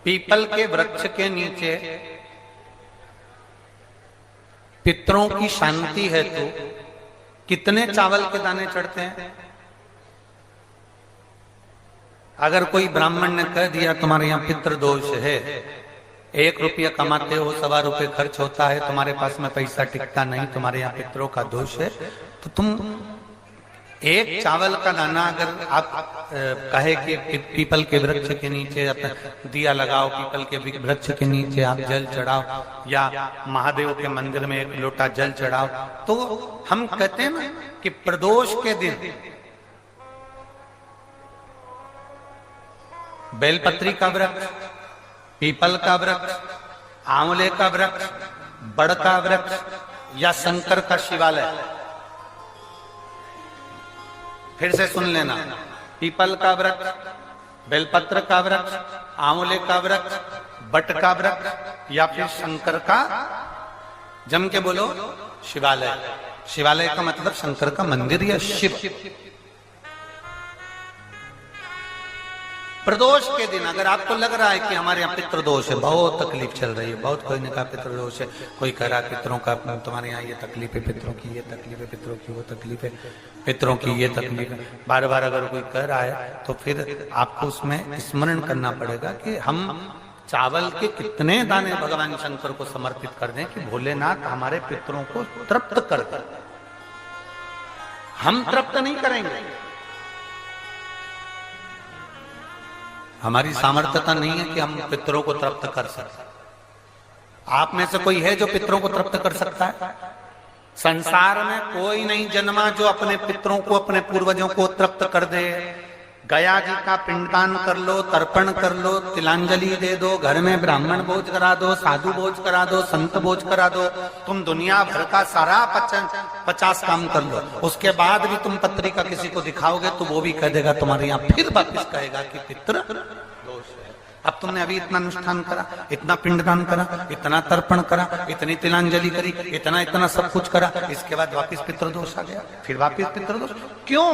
People के वृक्ष के नीचे पितरों की शांति है तो कितने चावल के दाने चढ़ते हैं? अगर कोई ब्राह्मण ने कह दिया तुम्हारे यहाँ पितृ दोष है, 1 रुपया कमाते हो, 1.25 रुपये खर्च होता है, तुम्हारे पास में पैसा टिकता नहीं, तुम्हारे यहाँ पितरों का दोष है, तो तुम एक चावल का दाना अगर आप कहे कि पीपल के वृक्ष के नीचे दिया लगाओ, पीपल के वृक्ष के नीचे आप जल चढ़ाओ या महादेव के मंदिर में 1 लोटा जल चढ़ाओ, तो हम कहते हैं ना कि प्रदोष के दिन बेलपत्री का वृक्ष, पीपल का वृक्ष, आंवले का वृक्ष, बड़ का वृक्ष या शंकर का शिवालय, फिर से सुन लेना, पीपल का वृक्ष, बेलपत्र का वृक्ष, आंवले का वृक्ष, बट का वृक्ष या फिर शंकर का, जम के बोलो, शिवालय। शिवालय का मतलब शंकर का मंदिर या शिव। प्रदोष के दिन अगर आपको लग रहा है कि हमारे यहाँ पितृदोष है, बहुत तकलीफ चल रही है, बहुत कोई ने कहा पितृदोष है, कोई कह रहा है पितरों का, तुम्हारे यहाँ ये तकलीफ है, पितरों की ये तकलीफ है, पितरों की वो तकलीफ है, पितरों की ये तकलीफ है, बार बार अगर कोई कह रहा है तो फिर आपको उसमें स्मरण करना पड़ेगा कि हम चावल के कितने दाने भगवान शंकर को समर्पित कर दें कि भोलेनाथ हमारे पितरों को तृप्त कर दें। हम तृप्त नहीं करेंगे, हमारी सामर्थ्यता नहीं है कि हम पितरों को तृप्त कर सकते। आप में से कोई है जो पितरों को तृप्त कर सकता है? संसार में कोई नहीं जन्मा जो अपने पितरों को, अपने पूर्वजों को तृप्त कर दे। गया जी का पिंडदान कर लो, तर्पण कर लो, तिलांजलि दे दो, घर में ब्राह्मण भोज करा दो, साधु भोज करा दो, संत भोज करा दो, तुम दुनिया भर का सारा 50 काम कर लो, उसके बाद भी तुम पत्रिका किसी को दिखाओगे तो वो भी कह देगा तुम्हारे यहाँ, फिर वापिस कहेगा कि पितृ दोष है। अब तुमने अभी इतना अनुष्ठान करा, इतना पिंडदान करा, इतना तर्पण करा, इतनी तिलांजलि करी, इतना सब कुछ करा, इसके बाद वापिस पितृदोष आ गया, फिर वापिस पितृदोष। क्यों?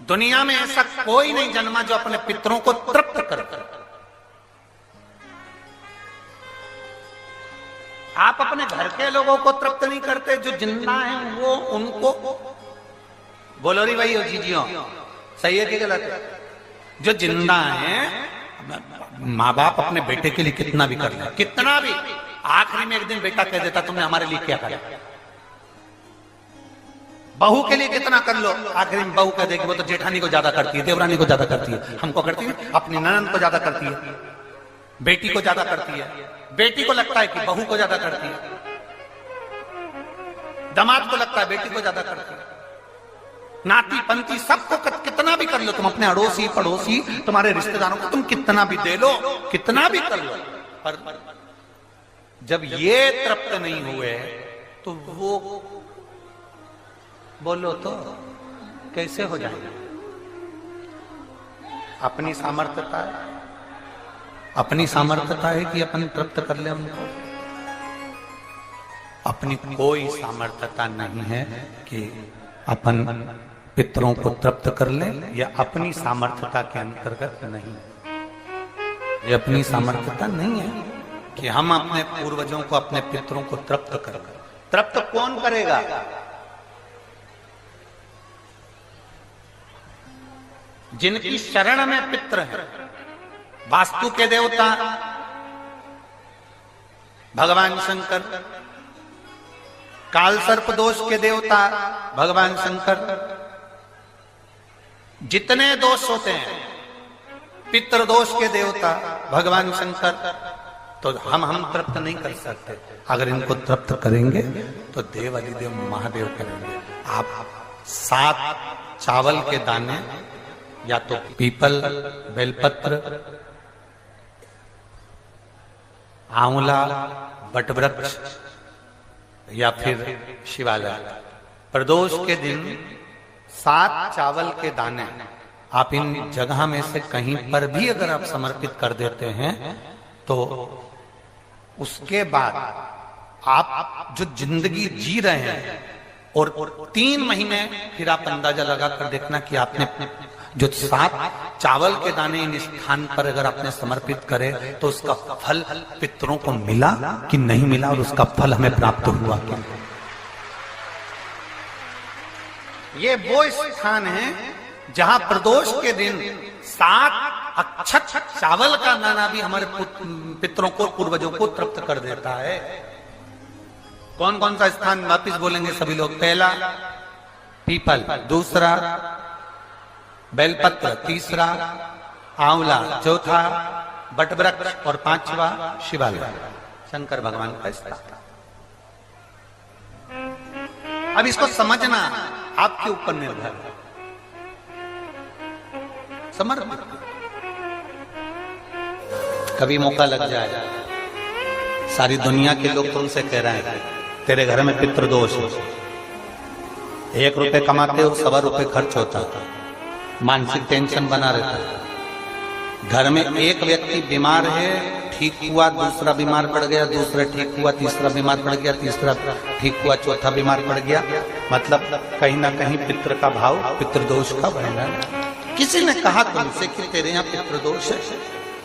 दुनिया में ऐसा कोई नहीं जन्मा जो अपने पितरों को तृप्त कर। आप अपने घर के लोगों को तृप्त नहीं करते, जो जिंदा हैं वो उनको बोलो री भाई जीजियो, सही है कि गलत है? जो जिंदा हैं, माँ बाप अपने बेटे के लिए कितना भी कर ले, कितना भी, आखिरी में एक दिन बेटा कह देता तुमने हमारे लिए क्या करा। बहू के लिए कितना कर लो, आखिरी में बहू कह देगी वो तो जेठानी को ज्यादा करती है, देवरानी को ज्यादा करती है, हमको करती है, अपनी ननद को ज्यादा करती है, बेटी को ज्यादा करती है, बेटी को लगता है कि बहू को ज्यादा करती है, दामाद को लगता है बेटी को ज्यादा करती है, नाती पंती सबको कितना भी कर लो, तुम अपने अड़ोसी पड़ोसी तुम्हारे रिश्तेदारों को तुम कितना भी दे लो, कितना भी कर लो, पर जब ये तृप्त नहीं हुए तो वो बोलो तो कैसे हो जाएगा? अपनी सामर्थ्यता है, अपनी सामर्थ्यता है कि अपन तृप्त कर ले उनको? अपनी कोई सामर्थ्यता नहीं है कि अपन पितरों को तृप्त कर ले, या अपनी सामर्थ्यता के अंतर्गत नहीं, ये अपनी सामर्थ्यता नहीं है कि हम अपने पूर्वजों को, अपने पितरों को तृप्त कर। तृप्त कौन करेगा? जिनकी शरण में पितृ है। वास्तु के देवता भगवान शंकर, काल सर्प दोष के देवता भगवान शंकर, जितने दोष होते हैं पितृ दोष के देवता भगवान शंकर, तो हम तृप्त नहीं कर सकते। अगर इनको तृप्त करेंगे तो देव अधिदेव महादेव करेंगे। आप 7 चावल के दाने, या तो पीपल, बेलपत्र, आंवला, बटवृक्ष या फिर शिवालय, प्रदोष के दिन 7 चावल के दाने आप इन जगह में से कहीं पर भी अगर आप समर्पित कर देते हैं तो उसके बाद आप जो जिंदगी जी रहे हैं, और 3 महीने फिर आप अंदाजा लगाकर देखना कि आपने जो 7 चावल के दाने इन स्थान पर अगर आपने समर्पित करे तो उसका फल पितरों को मिला कि नहीं मिला, और उसका फल हमें प्राप्त हुआ क्या? ये वो स्थान है जहां प्रदोष के दिन 7 अक्षत चावल का दाना भी हमारे पितरों को, पूर्वजों को तृप्त कर देता है। कौन कौन सा स्थान वापिस बोलेंगे सभी लोग? पहला पीपल, दूसरा बेलपत्र, तीसरा आंवला, चौथा बटवृक्ष और 5वां शिवालय, शंकर भगवान का स्थान। अब इसको समझना आपके ऊपर निर्भर है। समर्पित कभी मौका लग जाए, सारी दुनिया के लोग तुमसे कह रहे हैं तेरे घर में पितृदोष है, 1 रुपए कमाते हो 1.25 रुपए खर्च होता है, मानसिक टेंशन बना रहता है। घर में एक व्यक्ति बीमार है, ठीक हुआ, दूसरा बीमार पड़ गया, दूसरा ठीक हुआ, तीसरा बीमार पड़ गया, तीसरा ठीक हुआ, चौथा बीमार पड़ गया। मतलब कहीं ना कहीं पितृ का भाव, पितृदोष का बढ़ रहा है। किसी ने कहा तुमसे कि तेरे यहाँ पितृदोष है,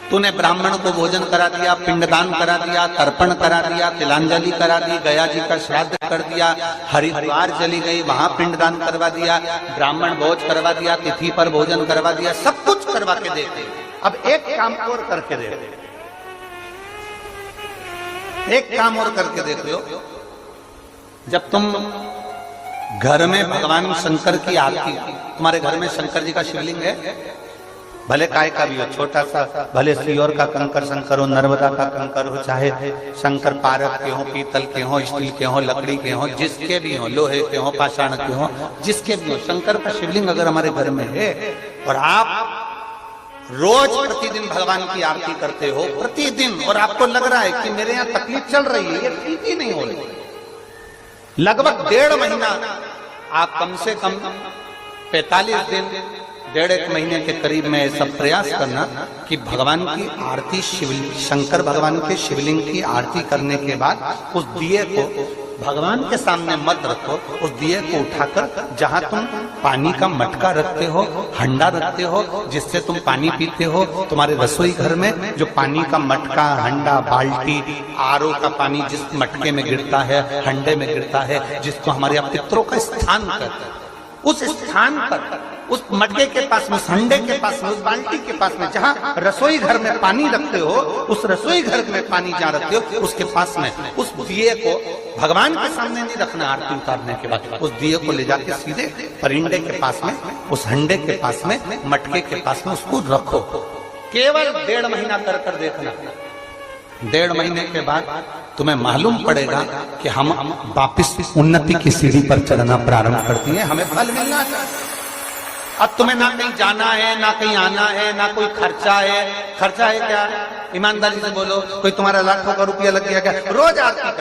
तूने ब्राह्मण को भोजन करा दिया, पिंडदान करा दिया, तर्पण करा दिया, तिलांजलि करा दी, गया जी का श्राद्ध कर दिया, हरिद्वार चली गई, वहां पिंडदान करवा दिया, ब्राह्मण भोज करवा दिया, तिथि पर भोजन करवा दिया, सब कुछ करवा के देते। अब एक काम और करके दे, एक काम और करके देख लो। जब तुम घर में भगवान शंकर की आरती, तुम्हारे घर में शंकर जी का शिवलिंग है, भले काय का भी हो, छोटा सा, भले सियोर का कंकर शंकर हो, नर्मदा का कंकर हो, चाहे शंकर पारक के हो, पीतल के हो, स्टील के हो, लकड़ी के हो, जिसके भी हो, लोहे के हो, पाषाण के हो, जिसके भी हो, शंकर का शिवलिंग अगर हमारे घर में है और आप रोज प्रतिदिन भगवान की आरती करते हो, प्रतिदिन, और आपको लग रहा है कि मेरे यहाँ तकलीफ चल रही है, ये ठीक ही नहीं हो रही, लगभग 1.5 महीना आप कम से कम 45 दिन, 1.5 महीने के करीब में ऐसा प्रयास करना कि भगवान की आरती, शंकर भगवान के शिवलिंग की आरती करने के बाद उस दिए को भगवान के सामने मत रखो, उस दिए को उठाकर जहां तुम पानी का मटका रखते हो, हंडा रखते हो, जिससे तुम पानी पीते हो, तुम्हारे रसोई घर में जो पानी का मटका, हंडा, बाल्टी, आरओ का पानी जिस मटके में गिरता है, हंडे में गिरता है, जिसको हमारे पितरों का स्थान कहते हैं, उस स्थान पर, उस मटके के पास में, हंडे के पास में, उस बाल्टी के पास में, जहां रसोई घर में पानी रखते हो, उस रसोई घर में पानी जहां रखते हो, उसके पास में उस दिए को भगवान के सामने नहीं रखना। आरती उतारने के बाद उस दिए को ले जाके सीधे परिंडे के पास में, उस हंडे के पास में, मटके के पास में उसको रखो। केवल 1.5 महीना कर देखना। 1.5 महीने के बाद तुम्हें मालूम पड़ेगा कि हम वापिस उन्नति की सीढ़ी पर चढ़ना प्रारंभ करती है, हमें फल मिलना चाहिए। अब तुम्हें ना कहीं जाना है, ना कहीं आना है, ना कोई खर्चा है। खर्चा है क्या? ईमानदारी से बोलो, कोई तुम्हारा लाखों का रुपया लग गया क्या? रोज आरती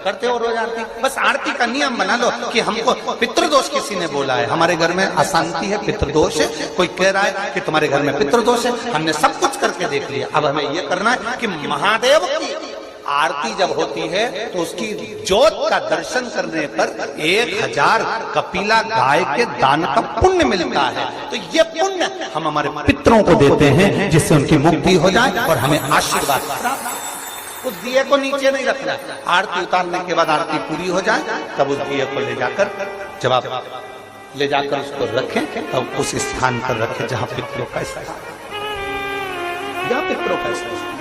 करते हो रोज आरती। बस आरती का नियम बना लो कि हमको पितृदोष किसी ने बोला है, हमारे घर में अशांति है, पितृदोष है, कोई कह रहा है कि तुम्हारे घर में पितृदोष है, हमने सब कुछ करके देख लिया। अब हमें यह करना है कि महादेव की आरती जब होती है तो उसकी ज्योत का दर्शन करने पर 1000 कपिला गाय के दान का पुण्य मिलता है। तो ये पुण्य हम हमारे पितरों को देते हैं, जिससे उनकी मुक्ति हो जाए और हमें आशीर्वाद प्राप्त। उस दिए को नीचे नहीं रखना, आरती उतारने के बाद आरती पूरी हो जाए तब उस दिए को ले जाकर, जब आप ले जाकर उसको रखें तब उस स्थान पर रखें जहां पितरों का स्थान, जहां पितरों का स्थान।